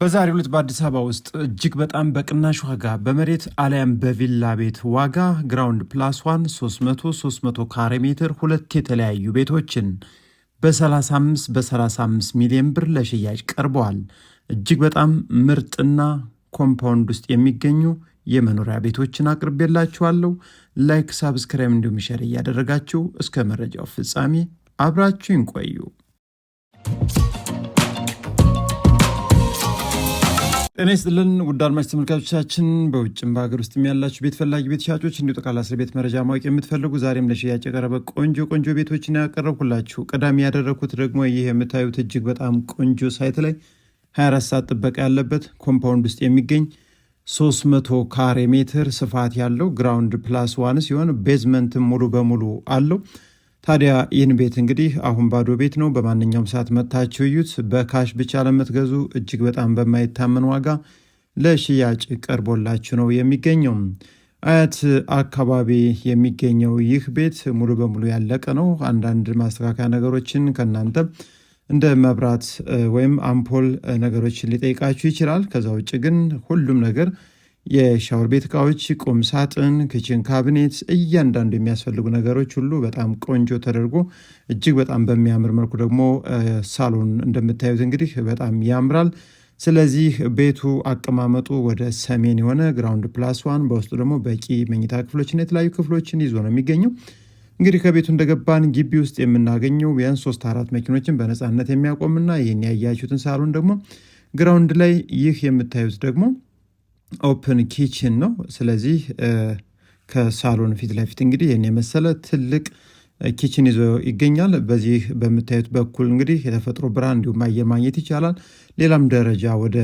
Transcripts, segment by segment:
በዛሬው ዕለት በአዲስ አበባ ውስጥ እጅግ በጣም በቅናሽ ዋጋ በመሬት አሊያም በቪላ ቤት ዋጋ ግራውንድ ፕላስ ዋን 300 ካሬ ሜትር ሁለት የተለያዩ ቤቶችን በ35 ሚሊዮን ብር ለሽያጭ ቀርበዋል። እጅግ በጣም ምርጥና ኮምፓውንድ ውስጥ የሚገኙ የመኖሪያ ቤቶችን አቅርቤላችኋለሁ። ላይክ፣ ሳብስክራይብ እንዲሁም ሼር እያደረጋችሁ እስከ መረጃው ፍጻሜ አብራችሁን ቆዩ። ጤና ይስጥልን ውድ አድማጭ ተመልካቾቻችን፣ በውጭም በሀገር ውስጥ ያላችሁ ቤት ፈላጊ ቤት ሻጮች እንዲሁ ጠቅላላ ስለ ቤት መረጃ ማወቅ የምትፈልጉ ዛሬም ለሽያጭ የቀረበ ቆንጆ ቤቶችን ያቀረብኩላችሁ። ቀዳሚ ያደረኩት ደግሞ ይህ የምታዩት እጅግ በጣም ቆንጆ ሳይት ላይ 24 ሰዓት ጥበቃ ያለበት ኮምፓውንድ ውስጥ የሚገኝ 300 ካሬ ሜትር ስፋት ያለው ግራውንድ ፕላስ ዋን ሲሆን ቤዝመንትም ሙሉ በሙሉ አለው። ታዲያ ይህን ቤት እንግዲህ አሁን ባዶ ቤት ነው። በማንኛውም ሰዓት መታችሁ እዩት። በካሽ ብቻ ለምትገዙ እጅግ በጣም በማይታመን ዋጋ ለሽያጭ ቀርቦላችሁ ነው የሚገኘው። አያት አካባቢ የሚገኘው ይህ ቤት ሙሉ በሙሉ ያለቀ ነው። አንዳንድ ማስተካከያ ነገሮችን ከእናንተ እንደ መብራት ወይም አምፖል ነገሮችን ሊጠይቃችሁ ይችላል። ከዛ ውጭ ግን ሁሉም ነገር የሻወር ቤት እቃዎች፣ ቁም ሳጥን፣ ክችን ካቢኔት፣ እያንዳንዱ የሚያስፈልጉ ነገሮች ሁሉ በጣም ቆንጆ ተደርጎ እጅግ በጣም በሚያምር መልኩ ደግሞ ሳሎን እንደምታዩት እንግዲህ በጣም ያምራል። ስለዚህ ቤቱ አቀማመጡ ወደ ሰሜን የሆነ ግራውንድ ፕላስ ዋን በውስጡ ደግሞ በቂ መኝታ ክፍሎችና የተለያዩ ክፍሎችን ይዞ ነው የሚገኘው። እንግዲህ ከቤቱ እንደገባን ግቢ ውስጥ የምናገኘው ቢያንስ 3-4 መኪኖችን በነፃነት የሚያቆምና ይህን ያያችሁትን ሳሎን ደግሞ ግራውንድ ላይ ይህ የምታዩት ደግሞ ኦፕን ኪችን ነው። ስለዚህ ከሳሎን ፊት ለፊት እንግዲህ ይህን የመሰለ ትልቅ ኪችን ይዞ ይገኛል። በዚህ በምታዩት በኩል እንግዲህ የተፈጥሮ ብርሃን እንዲሁም አየር ማግኘት ይቻላል። ሌላም ደረጃ ወደ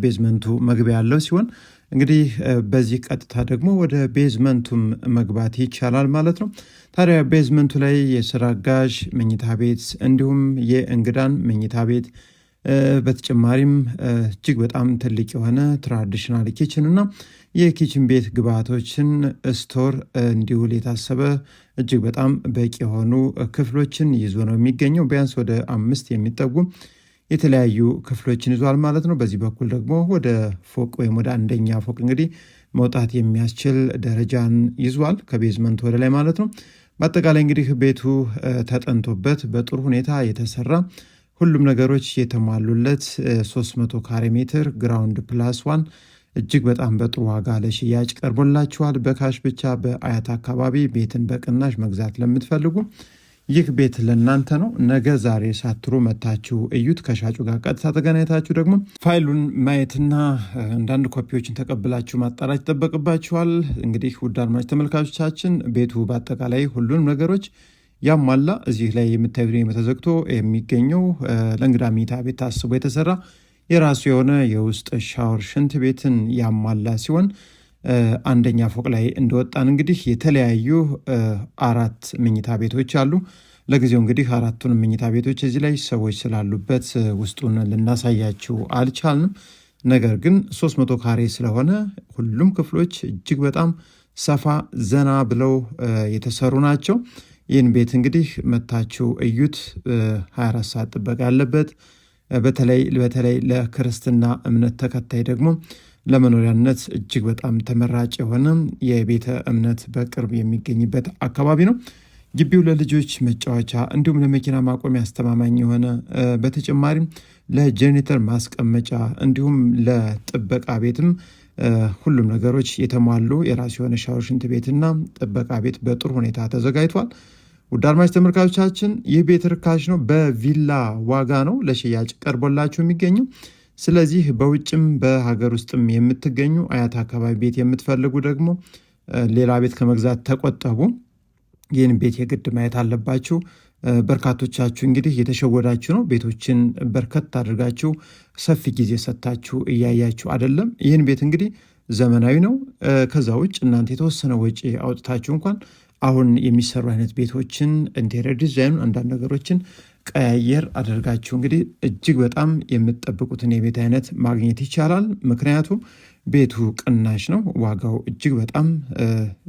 ቤዝመንቱ መግቢያ ያለው ሲሆን እንግዲህ በዚህ ቀጥታ ደግሞ ወደ ቤዝመንቱም መግባት ይቻላል ማለት ነው። ታዲያ ቤዝመንቱ ላይ የስራ አጋዥ መኝታ ቤት እንዲሁም የእንግዳን መኝታ ቤት በተጨማሪም እጅግ በጣም ትልቅ የሆነ ትራዲሽናል ኪችን እና የኪችን ቤት ግብአቶችን ስቶር እንዲውል የታሰበ እጅግ በጣም በቂ የሆኑ ክፍሎችን ይዞ ነው የሚገኘው። ቢያንስ ወደ 5 የሚጠጉ የተለያዩ ክፍሎችን ይዟል ማለት ነው። በዚህ በኩል ደግሞ ወደ ፎቅ ወይም ወደ አንደኛ ፎቅ እንግዲህ መውጣት የሚያስችል ደረጃን ይዟል ከቤዝመንት ወደ ላይ ማለት ነው። በአጠቃላይ እንግዲህ ቤቱ ተጠንቶበት በጥሩ ሁኔታ የተሰራ ሁሉም ነገሮች የተሟሉለት 300 ካሬ ሜትር ግራውንድ ፕላስ ዋን እጅግ በጣም በጥሩ ዋጋ ለሽያጭ ቀርቦላችኋል። በካሽ ብቻ በአያት አካባቢ ቤትን በቅናሽ መግዛት ለምትፈልጉ ይህ ቤት ለእናንተ ነው። ነገ ዛሬ ሳትሩ መታችሁ እዩት። ከሻጩ ጋር ቀጥታ ተገናኝታችሁ ደግሞ ፋይሉን ማየትና አንዳንድ ኮፒዎችን ተቀብላችሁ ማጣራት ይጠበቅባችኋል። እንግዲህ ውድ አድማጭ ተመልካቾቻችን ቤቱ በአጠቃላይ ሁሉንም ነገሮች ያሟላ እዚህ ላይ የምታዩት ተዘግቶ የሚገኘው ለእንግዳ መኝታ ቤት ታስቦ የተሰራ የራሱ የሆነ የውስጥ ሻወር ሽንት ቤትን ያሟላ ሲሆን አንደኛ ፎቅ ላይ እንደወጣን እንግዲህ የተለያዩ 4 መኝታ ቤቶች አሉ። ለጊዜው እንግዲህ 4ቱን መኝታ ቤቶች እዚህ ላይ ሰዎች ስላሉበት ውስጡን ልናሳያችሁ አልቻልንም። ነገር ግን 300 ካሬ ስለሆነ ሁሉም ክፍሎች እጅግ በጣም ሰፋ ዘና ብለው የተሰሩ ናቸው። ይህን ቤት እንግዲህ መታችሁ እዩት። 24 ሰዓት ጥበቃ ያለበት በተለይ ለክርስትና እምነት ተከታይ ደግሞ ለመኖሪያነት እጅግ በጣም ተመራጭ የሆነ የቤተ እምነት በቅርብ የሚገኝበት አካባቢ ነው። ግቢው ለልጆች መጫወቻ እንዲሁም ለመኪና ማቆሚያ አስተማማኝ የሆነ በተጨማሪም ለጄኔሬተር ማስቀመጫ እንዲሁም ለጥበቃ ቤትም ሁሉም ነገሮች የተሟሉ የራሱ የሆነ ሻወር ሽንት ቤትና ጥበቃ ቤት በጥሩ ሁኔታ ተዘጋጅቷል። ውድ አድማጭ ተመልካቾቻችን ይህ ቤት ርካሽ ነው። በቪላ ዋጋ ነው ለሽያጭ ቀርቦላችሁ የሚገኘው። ስለዚህ በውጭም በሀገር ውስጥም የምትገኙ አያት አካባቢ ቤት የምትፈልጉ ደግሞ ሌላ ቤት ከመግዛት ተቆጠቡ። ይህን ቤት የግድ ማየት አለባችሁ። በርካቶቻችሁ እንግዲህ የተሸወዳችሁ ነው። ቤቶችን በርከት አድርጋችሁ ሰፊ ጊዜ ሰጥታችሁ እያያችሁ አይደለም። ይህን ቤት እንግዲህ ዘመናዊ ነው። ከዛ ውጭ እናንተ የተወሰነ ወጪ አውጥታችሁ እንኳን አሁን የሚሰሩ አይነት ቤቶችን ኢንቴሪየር ዲዛይን አንዳንድ ነገሮችን ቀያየር አድርጋችሁ እንግዲህ እጅግ በጣም የምትጠብቁትን የቤት አይነት ማግኘት ይቻላል። ምክንያቱም ቤቱ ቅናሽ ነው። ዋጋው እጅግ በጣም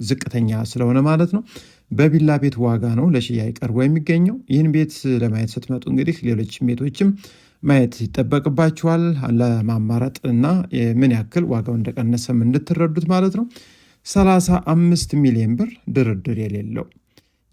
ዝቅተኛ ስለሆነ ማለት ነው። በቪላ ቤት ዋጋ ነው ለሽያጭ ቀርቦ የሚገኘው። ይህን ቤት ለማየት ስትመጡ እንግዲህ ሌሎች ቤቶችም ማየት ይጠበቅባችኋል ለማማረጥ እና ምን ያክል ዋጋው እንደቀነሰም እንድትረዱት ማለት ነው። 35 ሚሊዮን ብር ድርድር የሌለው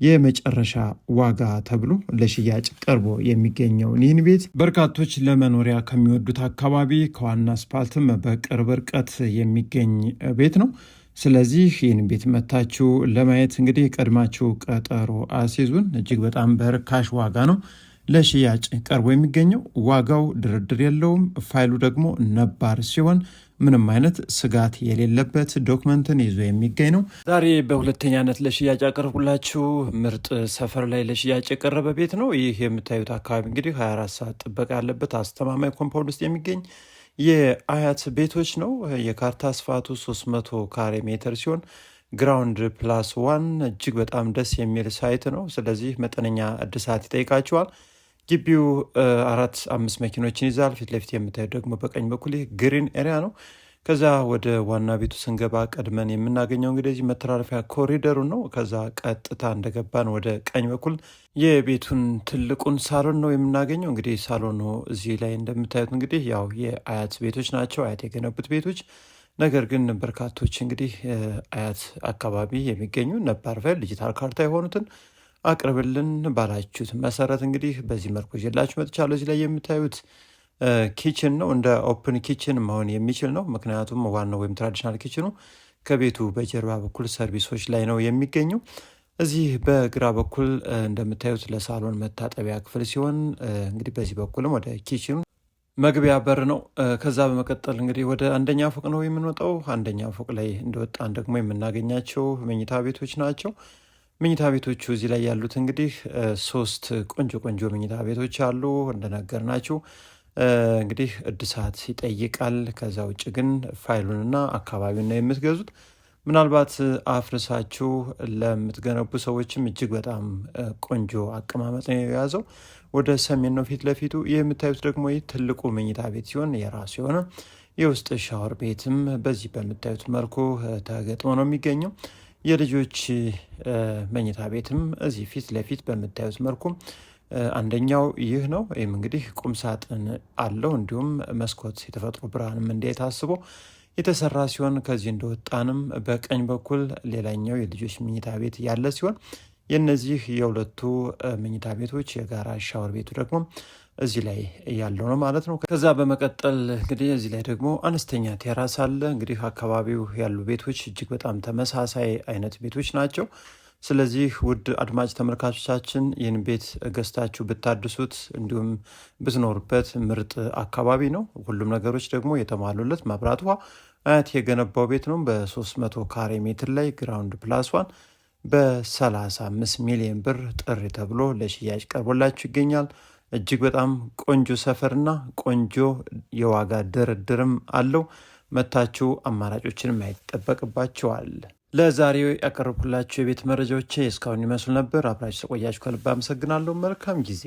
የመጨረሻ ዋጋ ተብሎ ለሽያጭ ቀርቦ የሚገኘውን ይህን ቤት በርካቶች ለመኖሪያ ከሚወዱት አካባቢ ከዋና አስፓልትም በቅርብ ርቀት የሚገኝ ቤት ነው። ስለዚህ ይህን ቤት መታችሁ ለማየት እንግዲህ ቀድማችሁ ቀጠሮ አስይዙን። እጅግ በጣም በርካሽ ዋጋ ነው ለሽያጭ ቀርቦ የሚገኘው። ዋጋው ድርድር የለውም። ፋይሉ ደግሞ ነባር ሲሆን ምንም አይነት ስጋት የሌለበት ዶክመንትን ይዞ የሚገኝ ነው። ዛሬ በሁለተኛነት ለሽያጭ ያቀርቡላችሁ ምርጥ ሰፈር ላይ ለሽያጭ የቀረበ ቤት ነው። ይህ የምታዩት አካባቢ እንግዲህ 24 ሰዓት ጥበቃ ያለበት አስተማማኝ ኮምፓውንድ ውስጥ የሚገኝ የአያት ቤቶች ነው። የካርታ ስፋቱ 300 ካሬ ሜትር ሲሆን ግራውንድ ፕላስ 1 እጅግ በጣም ደስ የሚል ሳይት ነው። ስለዚህ መጠነኛ እድሳት ይጠይቃቸዋል። ግቢው 4-5 መኪኖችን ይዛል። ፊት ለፊት የምታዩት ደግሞ በቀኝ በኩል ግሪን ኤሪያ ነው። ከዛ ወደ ዋና ቤቱ ስንገባ ቀድመን የምናገኘው እንግዲህ መተላለፊያ ኮሪደሩ ነው። ከዛ ቀጥታ እንደገባን ወደ ቀኝ በኩል የቤቱን ትልቁን ሳሎን ነው የምናገኘው። እንግዲህ ሳሎኑ እዚህ ላይ እንደምታዩት እንግዲህ ያው የአያት ቤቶች ናቸው፣ አያት የገነቡት ቤቶች። ነገር ግን በርካቶች እንግዲህ አያት አካባቢ የሚገኙ ነባር ፋይል ዲጂታል ካርታ የሆኑትን አቅርብልን ባላችሁት መሰረት እንግዲህ በዚህ መልኩ ይዤላችሁ መጥቻለሁ። እዚህ ላይ የምታዩት ኪችን ነው። እንደ ኦፕን ኪችን መሆን የሚችል ነው። ምክንያቱም ዋናው ወይም ትራዲሽናል ኪችኑ ከቤቱ በጀርባ በኩል ሰርቪሶች ላይ ነው የሚገኘው። እዚህ በግራ በኩል እንደምታዩት ለሳሎን መታጠቢያ ክፍል ሲሆን እንግዲህ በዚህ በኩልም ወደ ኪችኑ መግቢያ በር ነው። ከዛ በመቀጠል እንግዲህ ወደ አንደኛ ፎቅ ነው የምንወጣው። አንደኛ ፎቅ ላይ እንደወጣን ደግሞ የምናገኛቸው መኝታ ቤቶች ናቸው። መኝታ ቤቶቹ እዚህ ላይ ያሉት እንግዲህ 3 ቆንጆ ቆንጆ መኝታ ቤቶች አሉ። እንደነገርናችሁ እንግዲህ እድሳት ይጠይቃል። ከዛ ውጭ ግን ፋይሉንና አካባቢውን ነው የምትገዙት። ምናልባት አፍርሳችሁ ለምትገነቡ ሰዎችም እጅግ በጣም ቆንጆ አቀማመጥ ነው የያዘው። ወደ ሰሜን ነው ፊት ለፊቱ። ይህ የምታዩት ደግሞ ትልቁ መኝታ ቤት ሲሆን የራሱ የሆነ የውስጥ ሻወር ቤትም በዚህ በምታዩት መልኩ ተገጥሞ ነው የሚገኘው። የልጆች መኝታ ቤትም እዚህ ፊት ለፊት በምታዩት መልኩ አንደኛው ይህ ነው። ይህም እንግዲህ ቁም ሳጥን አለው። እንዲሁም መስኮት የተፈጥሮ ብርሃንም እንዴት አስቦ የተሰራ ሲሆን ከዚህ እንደወጣንም በቀኝ በኩል ሌላኛው የልጆች መኝታ ቤት ያለ ሲሆን የነዚህ የሁለቱ መኝታ ቤቶች የጋራ ሻወር ቤቱ ደግሞ እዚህ ላይ ያለው ነው ማለት ነው። ከዛ በመቀጠል እንግዲህ እዚህ ላይ ደግሞ አነስተኛ ቴራስ አለ። እንግዲህ አካባቢው ያሉ ቤቶች እጅግ በጣም ተመሳሳይ አይነት ቤቶች ናቸው። ስለዚህ ውድ አድማጭ ተመልካቾቻችን ይህን ቤት ገዝታችሁ ብታድሱት እንዲሁም ብትኖሩበት ምርጥ አካባቢ ነው። ሁሉም ነገሮች ደግሞ የተሟሉለት መብራት፣ ውሃ አያት የገነባው ቤት ነው። በ300 ካሬ ሜትር ላይ ግራውንድ ፕላስ 1 በ35 ሚሊዮን ብር ጥሪ ተብሎ ለሽያጭ ቀርቦላችሁ ይገኛል። እጅግ በጣም ቆንጆ ሰፈርና ቆንጆ የዋጋ ድርድርም አለው። መታችሁ አማራጮችን ማየት ይጠበቅባቸዋል። ለዛሬው ያቀረብኩላችሁ የቤት መረጃዎች እስካሁን ይመስሉ ነበር። አብራችሁ ስለቆያችሁ ከልብ አመሰግናለሁ። መልካም ጊዜ